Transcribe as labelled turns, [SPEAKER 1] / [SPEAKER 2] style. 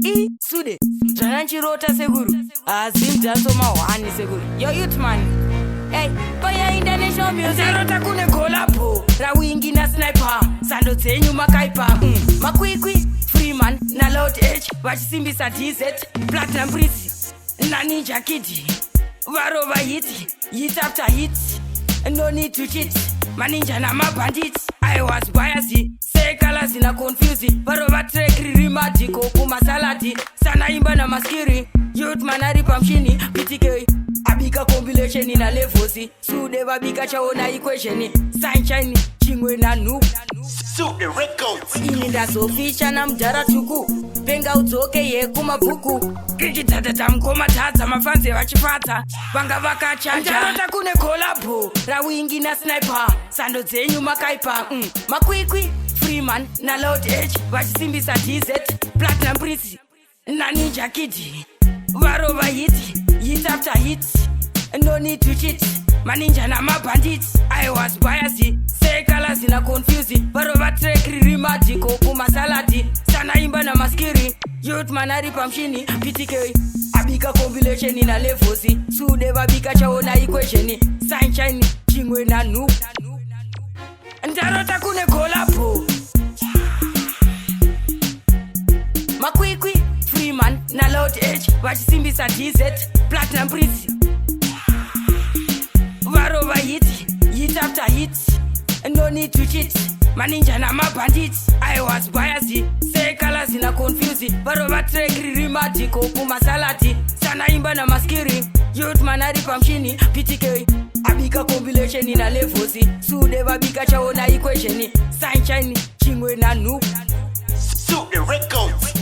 [SPEAKER 1] SUDE ndarota seguru ZIMDANCEHALL seguru yo youth man. Hey, Fire International Music ndarota kune collabo rawingi na sniper sando dzenyu makaipa makwikwi Freeman na Loud H vachisimbisa DZ Platinum Prince na Ninja Kid varova hit after hit, no need to cheat maninja na mabandits. I was biased say colors in a confused varova track rimadiko kumasalati sana imba na maskiri youth manari pamshini PTK abika compilation ina levosi SUDE vabika chaona equation sunshine chimwe na noob
[SPEAKER 2] SUDE records
[SPEAKER 1] ininda sofisha na mjara tuku penga udzoke ye kumabhuku ichitata mkoma tadza mafanzi vachifata vanga vakachanja ndarota kune collabo rawingi na sniper sando dzenyu makaipa makwikwi Freeman na Loud H vachisimbisa DZ Platinum Prince na Ninja Kid varova hit after hit, no need to cheat maninja na mabandits. I was biased say colors in a confused varova track rimadiko kumasalati sana imba na maskiri youth manari pamshini PTK abika compilation ina levosi SUDE vabika chaona equation sunshine chimwe na noob ndarota kune collabo makwikwi Freeman na Loud H vachisimbisa DZ Platinum Prince varova hit after hit, no need to cheat maninja na mabandits. I was biased say colors in a confused varova track rimadiko kumasalati sana imba na maskiri youth manari pamshini PTK abika compilation ina levosi SUDE vabika chaona equation sunshine chimwe na noob
[SPEAKER 2] SUDE records.